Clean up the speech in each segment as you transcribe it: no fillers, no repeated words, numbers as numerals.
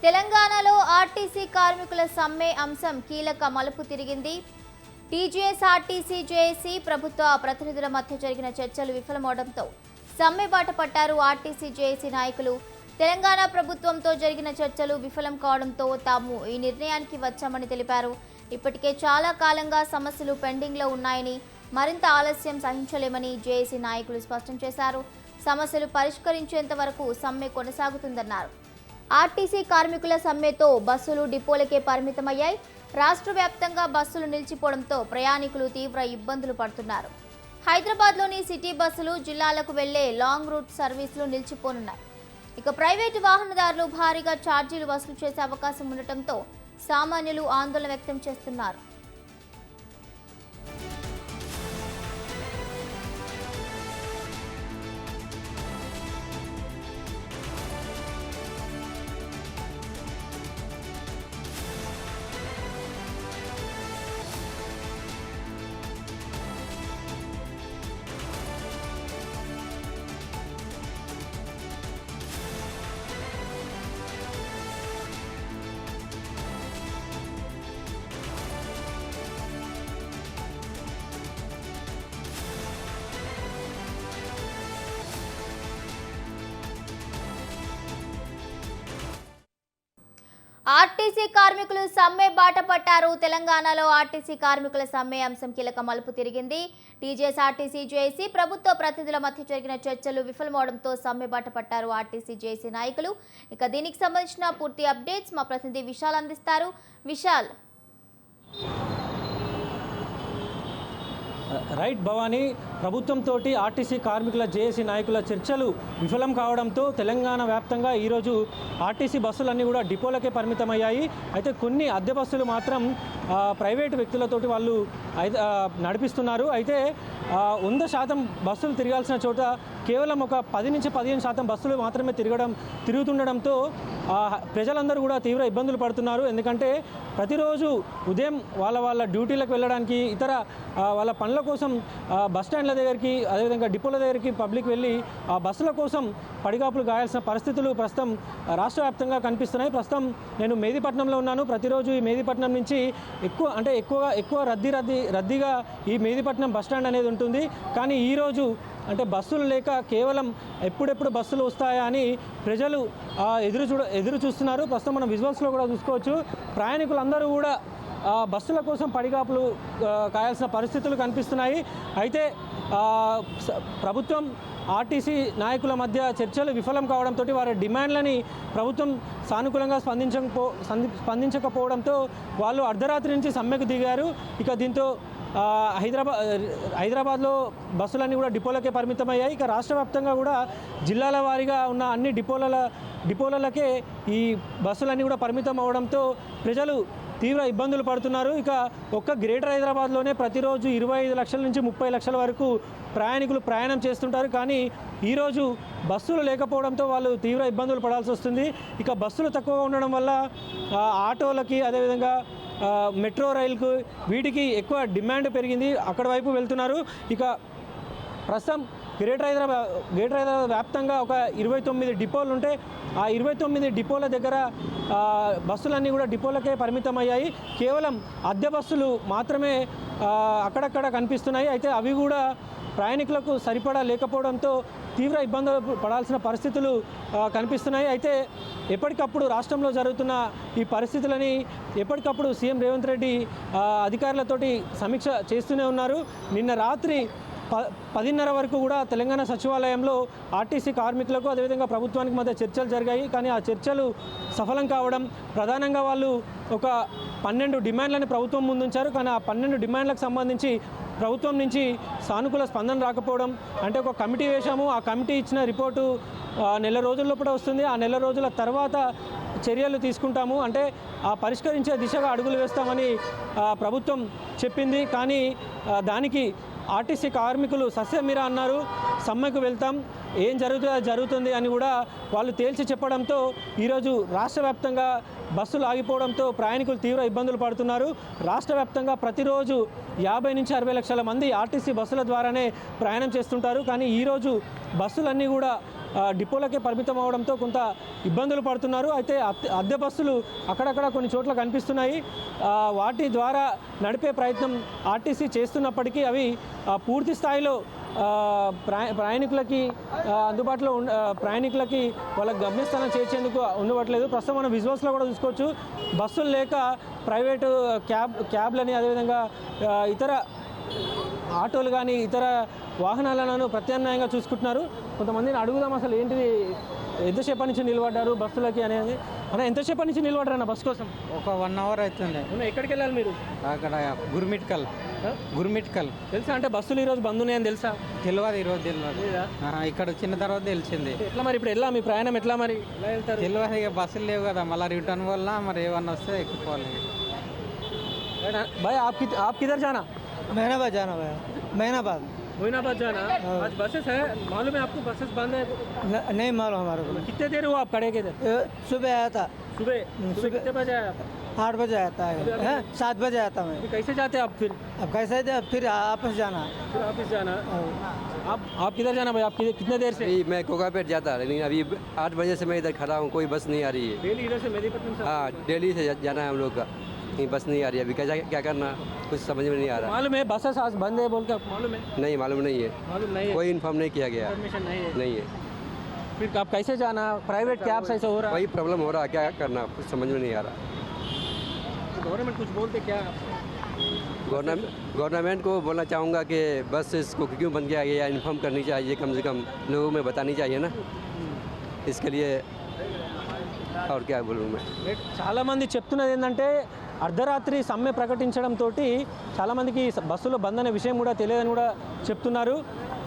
తెలంగాణలో ఆర్టీసీ కార్మికుల సమ్మె అంశం కీలక మలుపు తిరిగింది. టీజీఎస్ ఆర్టీసీ జేఏసీ ప్రభుత్వ ప్రతినిధుల మధ్య జరిగిన చర్చలు విఫలమవడంతో సమ్మె బాట పట్టారు ఆర్టీసీ జేఏసీ నాయకులు. తెలంగాణ ప్రభుత్వంతో జరిగిన చర్చలు విఫలం కావడంతో తాము ఈ నిర్ణయానికి వచ్చామని తెలిపారు. ఇప్పటికే చాలా కాలంగా సమస్యలు పెండింగ్లో ఉన్నాయని, మరింత ఆలస్యం సహించలేమని జేఏసీ నాయకులు స్పష్టం చేశారు. సమస్యలు పరిష్కరించేంత వరకు సమ్మె కొనసాగుతుందన్నారు. ఆర్టీసీ కార్మికుల సమ్మెతో బస్సులు డిపోలకే పరిమితమయ్యాయి. రాష్ట్ర వ్యాప్తంగా బస్సులు నిలిచిపోవడంతో ప్రయాణికులు తీవ్ర ఇబ్బందులు పడుతున్నారు. హైదరాబాద్లోని సిటీ బస్సులు, జిల్లాలకు వెళ్లే లాంగ్ రూట్ సర్వీసులు నిలిచిపోనున్నాయి. ఇక ప్రైవేటు వాహనదారులు భారీగా ఛార్జీలు వసూలు చేసే అవకాశం ఉండటంతో సామాన్యులు ఆందోళన వ్యక్తం చేస్తున్నారు. ఆర్టీసీ కార్మికులు సమ్మె బాట పట్టారు. తెలంగాణలో ఆర్టీసీ కార్మికుల సమ్మె అంశం కీలక మలుపు తిరిగింది. టీజీఎస్ ఆర్టీసీ జేఏసీ ప్రభుత్వ ప్రతినిధుల మధ్య జరిగిన చర్చలు విఫలమవడంతో సమ్మె బాట పట్టారు ఆర్టీసీ జేఏసీ నాయకులు. ఇక దీనికి సంబంధించిన పూర్తి అప్డేట్స్ మా ప్రతినిధి విశాల్ అందిస్తారు. విశాల్. రైట్ భవానీ, ప్రభుత్వంతో ఆర్టీసీ కార్మికుల జేఏసీ నాయకుల చర్చలు విఫలం కావడంతో తెలంగాణ వ్యాప్తంగా ఈరోజు ఆర్టీసీ బస్సులన్నీ కూడా డిపోలకే పరిమితమయ్యాయి. అయితే కొన్ని అద్దె బస్సులు మాత్రం ప్రైవేటు వ్యక్తులతోటి వాళ్ళు నడిపిస్తున్నారు. అయితే 100% బస్సులు తిరగాల్సిన చోట కేవలం ఒక 10 నుంచి 15% బస్సులు మాత్రమే తిరుగుతుండడంతో ప్రజలందరూ కూడా తీవ్ర ఇబ్బందులు పడుతున్నారు. ఎందుకంటే ప్రతిరోజు ఉదయం వాళ్ళ డ్యూటీలకు వెళ్ళడానికి, ఇతర వాళ్ళ పనుల కోసం బస్టాండ్ల దగ్గరికి, అదేవిధంగా డిపోల దగ్గరికి పబ్లిక్ వెళ్ళి ఆ బస్సుల కోసం పడిగాపులు గాయాల్సిన పరిస్థితులు ప్రస్తుతం రాష్ట్ర వ్యాప్తంగా కనిపిస్తున్నాయి. ప్రస్తుతం నేను మెహదీపట్నంలో ఉన్నాను. ప్రతిరోజు ఈ మెహదీపట్నం నుంచి ఎక్కువ రద్దీగా ఈ మెహదీపట్నం బస్టాండ్ అనేది ఉంటుంది. కానీ ఈరోజు అంటే బస్సులు లేక కేవలం ఎప్పుడెప్పుడు బస్సులు వస్తాయా అని ప్రజలు ఎదురు చూస్తున్నారు. ప్రస్తుతం మనం విజువల్స్లో కూడా చూసుకోవచ్చు. ప్రయాణికులందరూ కూడా బస్సుల కోసం పడిగాపులు కాయాల్సిన పరిస్థితులు కనిపిస్తున్నాయి. అయితే ప్రభుత్వం ఆర్టీసీ నాయకుల మధ్య చర్చలు విఫలం కావడంతో వారి డిమాండ్లని ప్రభుత్వం సానుకూలంగా స్పందించకపోవడంతో వాళ్ళు అర్ధరాత్రి నుంచి సమ్మెకు దిగారు. ఇక దీంతో హైదరాబాద్లో బస్సులన్నీ కూడా డిపోలకే పరిమితమయ్యాయి. ఇక రాష్ట్ర వ్యాప్తంగా కూడా జిల్లాల వారీగా ఉన్న అన్ని డిపోలకే ఈ బస్సులన్నీ కూడా పరిమితం అవడంతో ప్రజలు తీవ్ర ఇబ్బందులు పడుతున్నారు. ఇక ఒక్క గ్రేటర్ హైదరాబాద్లోనే ప్రతిరోజు 25 లక్షల నుంచి 30 లక్షల వరకు ప్రయాణికులు ప్రయాణం చేస్తుంటారు. కానీ ఈరోజు బస్సులు లేకపోవడంతో వాళ్ళు తీవ్ర ఇబ్బందులు పడాల్సి వస్తుంది. ఇక బస్సులు తక్కువగా ఉండడం వల్ల ఆటోలకి, అదేవిధంగా మెట్రో రైలుకు, వీటికి ఎక్కువ డిమాండ్ పెరిగింది. అక్కడ వైపు వెళ్తున్నారు. ఇక ప్రస్తుతం గ్రేటర్ హైదరాబాద్ వ్యాప్తంగా ఒక 29 డిపోలు ఉంటే ఆ 29 డిపోల దగ్గర బస్సులన్నీ కూడా డిపోలకే పరిమితమయ్యాయి. కేవలం అద్దె బస్సులు మాత్రమే అక్కడక్కడ కనిపిస్తున్నాయి. అయితే అవి కూడా ప్రయాణికులకు సరిపడా లేకపోవడంతో తీవ్ర ఇబ్బందులు పడాల్సిన పరిస్థితులు కనిపిస్తున్నాయి. అయితే ఎప్పటికప్పుడు రాష్ట్రంలో జరుగుతున్న ఈ పరిస్థితులని ఎప్పటికప్పుడు సీఎం రేవంత్ రెడ్డి అధికారులతోటి సమీక్ష చేస్తూనే ఉన్నారు. నిన్న రాత్రి 10:30 వరకు కూడా తెలంగాణ సచివాలయంలో ఆర్టీసీ కార్మికులకు, అదేవిధంగా ప్రభుత్వానికి మధ్య చర్చలు జరిగాయి. కానీ ఆ చర్చలు సఫలం కావడం, ప్రధానంగా వాళ్ళు ఒక 12 డిమాండ్లను ప్రభుత్వం ముందుంచారు. కానీ ఆ 12 డిమాండ్లకు సంబంధించి ప్రభుత్వం నుంచి సానుకూల స్పందన రాకపోవడం, అంటే ఒక కమిటీ వేశాము, ఆ కమిటీ ఇచ్చిన రిపోర్టు నెల రోజుల లోపల వస్తుంది, ఆ నెల రోజుల తర్వాత చర్యలు తీసుకుంటాము, అంటే ఆ పరిష్కరించే దిశగా అడుగులు వేస్తామని ప్రభుత్వం చెప్పింది. కానీ దానికి ఆర్టీసీ కార్మికులు సస్యమీర అన్నారు. సమ్మెకు వెళ్తాం, ఏం జరుగుతుంది అని కూడా వాళ్ళు తేల్చి చెప్పడంతో ఈరోజు రాష్ట్ర వ్యాప్తంగా బస్సులు ఆగిపోవడంతో ప్రయాణికులు తీవ్ర ఇబ్బందులు పడుతున్నారు. రాష్ట్ర వ్యాప్తంగా ప్రతిరోజు 50 నుంచి 60 లక్షల మంది ఆర్టీసీ బస్సుల ద్వారానే ప్రయాణం చేస్తుంటారు. కానీ ఈరోజు బస్సులన్నీ కూడా డిపోలకే పరిమితం అవడంతో కొంత ఇబ్బందులు పడుతున్నారు. అయితే అద్దె బస్సులు అక్కడక్కడ కొన్ని చోట్ల కనిపిస్తున్నాయి. వాటి ద్వారా నడిపే ప్రయత్నం ఆర్టీసీ చేస్తున్నప్పటికీ అవి పూర్తి స్థాయిలో ప్రయాణికులకి అందుబాటులో ప్రయాణికులకి వాళ్ళ గమ్యస్థానం చేర్చేందుకు ఉండవట్లేదు. ప్రస్తుతం మనం విజువల్స్లో కూడా చూసుకోవచ్చు. బస్సులు లేక ప్రైవేటు క్యాబ్లని అదేవిధంగా ఇతర ఆటోలు కానీ ఇతర వాహనాలను ప్రత్యామ్నాయంగా చూసుకుంటున్నారు. కొంతమందిని అడుగుదాం అసలు ఏంటిది, ఎంతసేపటి నుంచి నిలబడ్డారు బస్సులకి అనేది. అన్న ఎంతసేపటి నుంచి నిలబడ్డారు అన్న బస్సు కోసం? ఒక 1 అవర్ అవుతుంది. ఎక్కడికి వెళ్ళాలి మీరు? అక్కడ గుర్మిట్కల్ తెలుసా? అంటే బస్సులు ఈరోజు బంద్ ఉన్నాయని తెలుసా? తెలియదు, ఈరోజు తెలియదు. ఇక్కడ వచ్చిన తర్వాత తెలిసింది. ఎట్లా మరి ఇప్పుడు ఎలా మీ ప్రయాణం ఎట్లా మరి ఎలా వెళ్తారు? తెలియదు, ఇక బస్సులు లేవు కదా, మళ్ళీ రిటర్న్ వల్ల మరి ఏమన్నా వస్తే ఎక్కుకోవాలి. भाई आप किधर जाना? महीनाबाद जाना भाई, महीनाबाद। मोइनाबाद जाना। आज बसेस है, मालूम है आपको बसेस बंद है? नहीं मालूम हमारे को। कितने देर हुआ आप खड़े के इधर? सुबह आया था, सुबह कितने बजे आए आप? 8 बजे आता है, 7 बजे आता मैं। फिर कैसे जाते हैं आप फिर? अब कैसे थे, फिर वापस जाना। फिर ऑफिस जाना। आप किधर जाना भाई? आप कितने देर से? मैं कोकापेट जाता, लेकिन अभी 8 बजे से मैं इधर खड़ा हूँ, कोई बस नहीं आ रही है। डेली इधर से मेदीपट्टनम से? हाँ, दिल्ली से जाना है हम लोग का, कहीं बस नहीं आ रही है। अभी क्या करना, कुछ समझ में नहीं आ रहा। मालूम है बसेस आज बंद है बोल के मालूम है? नहीं, मालूम नहीं है, मालूम नहीं है, कोई इन्फॉर्म नहीं किया गया। इन्फॉर्मेशन नहीं है। नहीं है, फिर आप कैसे जाना? प्राइवेट कैब से ऐसा हो रहा है? वही प्रॉब्लम हो रहा है, क्या करना कुछ समझ में नहीं आ रहा। गवर्नमेंट कुछ बोलते क्या? गवर्नमेंट को बोलना चाहूँगा कि बस इसको क्यों बंद किया गया, इन्फॉर्म करनी चाहिए, कम से कम लोगों में बतानी चाहिए ना, इसके लिए। और क्या बोलूँ मैं। చాలా మంది చెప్తున్నది ఏంటంటే అర్ధరాత్రి సమ్మె ప్రకటించడంతో చాలామందికి బస్సులో బంద్ అనే విషయం కూడా తెలియదని కూడా చెప్తున్నారు.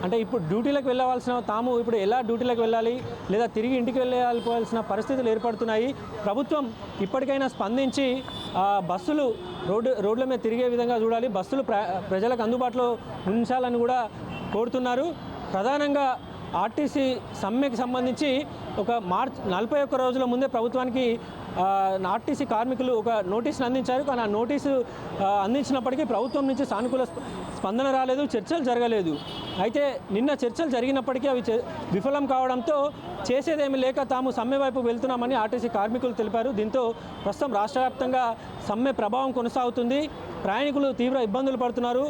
అంటే ఇప్పుడు డ్యూటీలకు వెళ్ళవలసిన తాము ఇప్పుడు ఎలా డ్యూటీలకు వెళ్ళాలి లేదా తిరిగి ఇంటికి వెళ్ళాల్సిన పరిస్థితులు ఏర్పడుతున్నాయి. ప్రభుత్వం ఇప్పటికైనా స్పందించి బస్సులు రోడ్ల మీద తిరిగే విధంగా చూడాలి, బస్సులు ప్రజలకు అందుబాటులో ఉంచాలని కూడా కోరుతున్నారు. ప్రధానంగా ఆర్టీసీ సమ్మెకి సంబంధించి ఒక మార్చ్ 41 రోజుల ముందే ప్రభుత్వానికి ఆర్టీసీ కార్మికులు ఒక నోటీసును అందించారు. కానీ ఆ నోటీసు అందించినప్పటికీ ప్రభుత్వం నుంచి సానుకూల స్పందన రాలేదు, చర్చలు జరగలేదు. అయితే నిన్న చర్చలు జరిగినప్పటికీ అవి విఫలం కావడంతో చేసేదేమీ లేక తాము సమ్మె వైపు వెళ్తున్నామని ఆర్టీసీ కార్మికులు తెలిపారు. దీంతో ప్రస్తుతం రాష్ట్ర వ్యాప్తంగా సమ్మె ప్రభావం కొనసాగుతుంది. ప్రయాణికులు తీవ్ర ఇబ్బందులు పడుతున్నారు.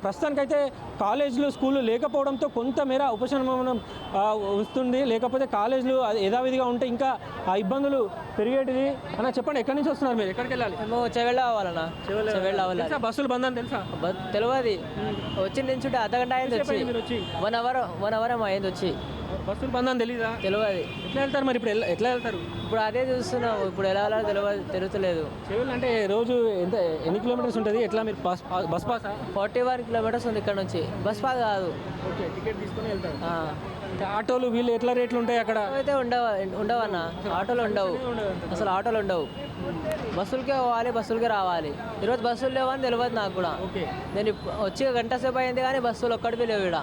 ప్రస్తుతానికైతే కాలేజీలు స్కూళ్ళు లేకపోవడంతో కొంతమేర ఉపశమనం వస్తుంది. లేకపోతే కాలేజీలు యథావిధిగా ఉంటే ఇంకా ఆ ఇబ్బందులు పెరిగేటిది. అన్న చెప్పండి, ఎక్కడి నుంచి వస్తున్నారు మీరు? ఎక్కడికి వెళ్ళాలి? మేము చెవెళ్ళ అవ్వాలన్నా, చెవెళ్ళ అవ్వాలి. తెలుసా బస్సులు బంద్ అని తెలుసా? తెలియదు, వచ్చి నించుంటే అర్ధగంట అయింది వచ్చి, మీరు వచ్చి 1 అవర్ ఏమో అయింది వచ్చి. బస్సులు బంద్ అని తెలీదా? తెలియదు. ఎట్లా వెళ్తారు మరి? ఇప్పుడు ఎట్లా వెళ్తారు? ఇప్పుడు అదే చూస్తున్నాం, ఇప్పుడు ఎలా వెళ్ళాలో తెలుస్తలేదు. చెవులు అంటే రోజు ఎన్ని కిలోమీటర్స్ ఉంటుంది? ఎట్లా మీరు బస్ పాసా? 41 కిలోమీటర్స్ ఉంది ఇక్కడ నుంచి. బస్ పాస్ కాదు. ఓకే, టికెట్ తీసుకొని వెళ్తారు. ఆటోలు వీళ్ళు ఎట్లా రేట్లు ఉంటాయి అక్కడ? అయితే ఉండవన్న, ఆటోలు ఉండవు, అసలు ఆటోలు ఉండవు. బస్సులకే పోవాలి, బస్సులకే రావాలి. ఈరోజు బస్సులు లేవని తెలియదు నాకు కూడా. నేను వచ్చి గంట సేపు అయింది కానీ బస్సులు ఒక్కడివి లేవు ఇక్కడ.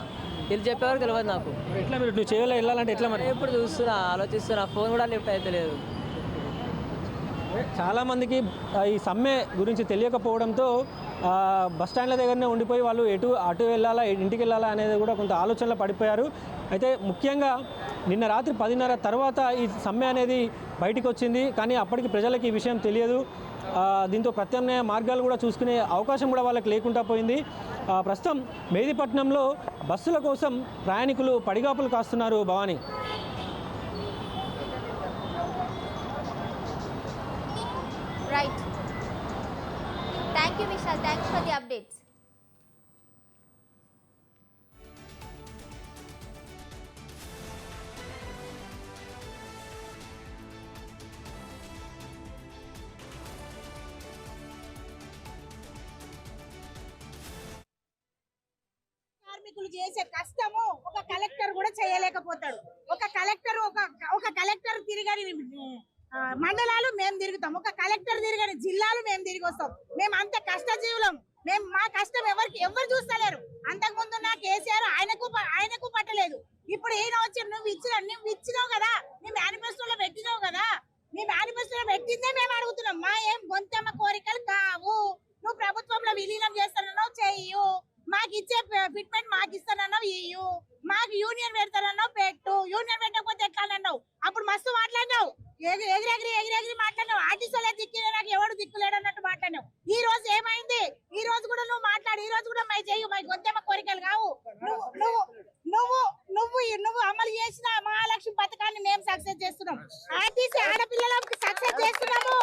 వీళ్ళు చెప్పేవారు తెలియదు నాకు. ఎట్లా మీరు నువ్వు చెవులో వెళ్ళాలంటే ఎట్లా మరి? ఇప్పుడు చూస్తున్నా, ఆలోచిస్తున్నా, ఫోన్ కూడా లిఫ్ట్ అయితే లేదు. చాలామందికి ఈ సమ్మె గురించి తెలియకపోవడంతో బస్టాండ్ల దగ్గరనే ఉండిపోయి వాళ్ళు అటు వెళ్ళాలా ఇంటికి వెళ్ళాలా అనేది కూడా కొంత ఆలోచనలో పడిపోయారు. అయితే ముఖ్యంగా నిన్న రాత్రి 10:30 తర్వాత ఈ సమ్మె అనేది బయటికి వచ్చింది. కానీ అప్పటికి ప్రజలకు ఈ విషయం తెలియదు. దీంతో ప్రత్యామ్నాయ మార్గాలు కూడా చూసుకునే అవకాశం కూడా వాళ్ళకి లేకుండా పోయింది. ప్రస్తుతం మెహదీపట్నంలో బస్సుల కోసం ప్రయాణికులు పడిగాపులు కాస్తున్నారు. Bhavani. Right. Thank you, Vishal. Thanks for the updates. కార్మికులు చేసే కష్టము ఒక కలెక్టర్ కూడా చేయలేకపోతాడు. ఒక కలెక్టర్ తిరగని మండలాలు మేము తిరుగుతాం, ఒక కలెక్టర్ తిరగని జిల్లాలు మేము తిరిగి వస్తాం. మేము అంత కష్టజీవులం. మేము మా కష్టం ఎవరు చూస్తలేరు. అంతకు ముందు నా కేసీఆర్ ఆయనకు పట్టలేదు. ఇప్పుడు ఈయన వచ్చి నువ్వు ఇచ్చినావు కదా, నీ మేనిఫెస్టోలో పెట్టినావు కదా, నీ నీ మేనిఫెస్టోలో పెట్టిందే మేము అడుగుతున్నాం. మా ఏం గొంతమ్మ కోరికలు కావు. నువ్వు ప్రభుత్వంలో విలీనం చేస్తానన్నావు, చెయ్యు. మాకు ఇచ్చే ఫిట్మెంట్ మాకు ఇస్తానన్నావు, ఇయ్యు. మాకు యూనియన్ పెడతానన్నావు, పెట్టు. యూనియన్ పెట్టకపోతే ఎట్లా అన్నావు? అప్పుడు మస్తు మాట్లాడినావు, ఎగిరెగిరి మాట్లాడినావు. ఆర్టీసీలో దిక్కులే, నాకు ఎవడు దిక్కులేడు అన్నట్టు మాట్లాడినావు. ఈ రోజు ఏమైంది? ఈ రోజు కూడా నువ్వు మాట్లాడు. ఈ రోజు కూడా మై చెయ్యు. మై గొంతెమ్మ కోరికలు కావు. నువ్వు అమలు చేసిన మహాలక్ష్మి పథకాన్ని మేము సక్సెస్ చేస్తున్నాం. ఆర్టీసీ ఆడపిల్లలకు సక్సెస్ చేస్తున్నాము.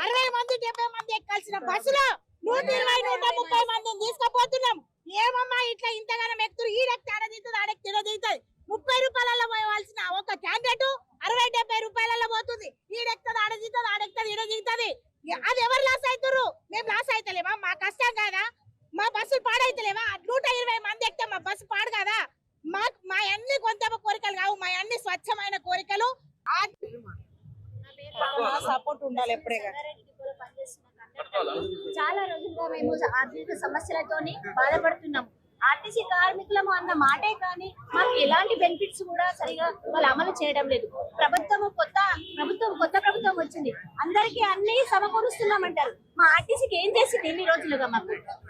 60 మంది 70 మంది ఎక్కాల్సిన బస్సులో 120 130 మందిని తీసుకుపోతున్నాం. ఏమమ్మా ఇట్లా ఇంతగానం ఎక్కుతారు? ఈడెక్కి ఆడదిగుతుంది, ఆడెక్కి తినదిగుతుంది. 30 రూపాయలలో పోవాల్సిన ఒక క్యాండిడేట్ 60-70 రూపాయలలో పోతుంది. ఈడెక్తుంది, ఆడదిగుతుంది, ఆడెక్తుంది, ఈడదిగుతుంది. అది ఎవరు లాస్ అవుతారు? మేము లాస్ అవుతలేమా? మా కష్టం కాదా? మా బస్సులు పాడైతలేవా? 120 మంది ఎక్కితే మా బస్సు పాడు కదా? మా అన్ని కొంత కోరికలు కావు, మా అన్ని స్వచ్ఛమైన కోరికలు. సపోర్ట్ ఉండాలి ఎప్పుడే. చాలా రోజులుగా మేము ఆర్థిక సమస్యలతోని బాధపడుతున్నాము. ఆర్టీసీ కార్మికులము అన్న మాటే కానీ మాకు ఎలాంటి బెనిఫిట్స్ కూడా సరిగా వాళ్ళు అమలు చేయడం లేదు. కొత్త ప్రభుత్వం వచ్చింది, అందరికీ అన్ని సమకూరుస్తున్నామంటారు. మా ఆర్టీసీకి ఏం చేసింది ఇన్ని రోజులుగా?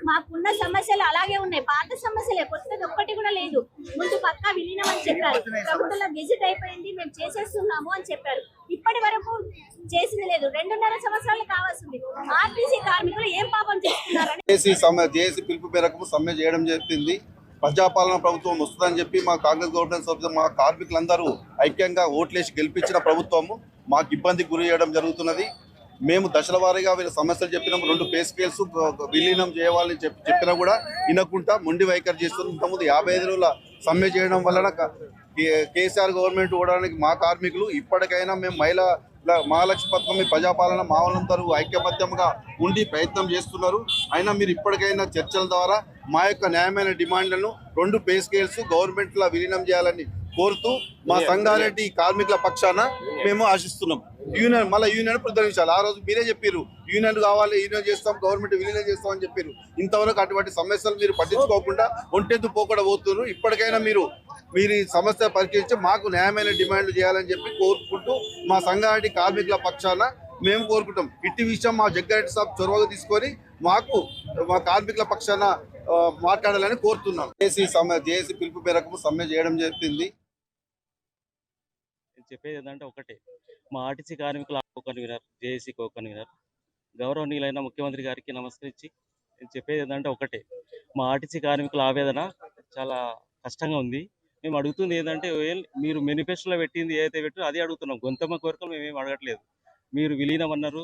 మాకున్న సమస్యలు అలాగే ఉన్నాయి, పాత సమస్యలే, కొత్తది ఒక్కటి కూడా లేదు. ముందు పక్కా విలీనం అని చెప్పారు, ప్రభుత్వంలో గెజిట్ అయిపోయింది, మేము చేసేస్తున్నాము అని చెప్పారు. ఇప్పటి వరకు చేసింది లేదు. 2.5 సంవత్సరాలు కావాల్సింది. ఆర్టీసీ కార్మికులు ఏం పాపం చేస్తున్నారని జేఏసీ పిలుపు మేరకు సమ్మె చేయడం జరిగింది. ప్రజాపాలన ప్రభుత్వం వస్తుందని చెప్పి మా కాంగ్రెస్ గవర్నమెంట్ సభ్యులు, మా కార్మికులందరూ ఐక్యంగా ఓట్లేసి గెలిపించిన ప్రభుత్వము మాకు ఇబ్బందికి గురి చేయడం జరుగుతున్నది. మేము దశల వారీగా వీళ్ళ సమస్యలు చెప్పినాం. 2 పే స్కేల్స్ విలీనం చేయాలని చెప్పినా కూడా వినకుండా మొండి వైఖరి చేస్తుంది. ఇంతకుముందు 55 రోజుల సమ్మె చేయడం వలన కేసీఆర్ గవర్నమెంట్ ఓడడానికి మా కార్మికులు ఇప్పటికైనా మేము మహాలక్ష్మి పథకం ప్రజాపాలన మా వాళ్ళందరూ ఐక్యమత్యంగా ఉండి ప్రయత్నం చేస్తున్నారు. అయినా మీరు ఇప్పటికైనా చర్చల ద్వారా మా యొక్క న్యాయమైన డిమాండ్లను 2 పే స్కేల్స్ గవర్నమెంట్లో విలీనం చేయాలని కోరుతూ మా సంగారెడ్డి కార్మికుల పక్షాన మేము ఆశిస్తున్నాం. యూనియన్ ప్రదర్శించాలి. ఆ రోజు మీరే చెప్పారు యూనియన్ కావాలి, యూనియన్ చేస్తాం, గవర్నమెంట్ విలీనం చేస్తాం అని చెప్పారు. ఇంతవరకు అటువంటి సమస్యలు మీరు పట్టించుకోకుండా ఒంటెత్తు పోకుండా పోతున్నారు. ఇప్పటికైనా మీరు ఈ సమస్య పరిష్కరించి మాకు న్యాయమైన డిమాండ్లు చేయాలని చెప్పి కోరుకుంటూ మా సంగారెడ్డి కార్మికుల పక్షాన మేము కోరుకుంటాం. ఇట్టి విషయం మా జగ్గారెడ్డి సాబ్ చొరవగా తీసుకొని మా కార్మికుల పక్షాన మాట్లాడాలని కోరుతున్నాం. జేఏసీ పిలుపు మేరకు సమ్మె చేయడం జరిగింది. చెప్పేది ఏంటంటే ఒకటే, మా ఆర్టీసీ కార్మికుల కన్వీనర్, జేఏసీ కన్వీనర్ గౌరవనీయులైన ముఖ్యమంత్రి గారికి నమస్కరించి చెప్పేది ఏంటంటే ఒకటే, మా ఆర్టీసీ కార్మికుల ఆవేదన చాలా కష్టంగా ఉంది. మేము అడుగుతుంది ఏంటంటే, మీరు మేనిఫెస్టోలో పెట్టింది ఏదైతే పెట్టో అదే అడుగుతున్నాం. గొంతమ్మ కోరికలు మేమేం అడగట్లేదు. మీరు విలీనం అన్నారు,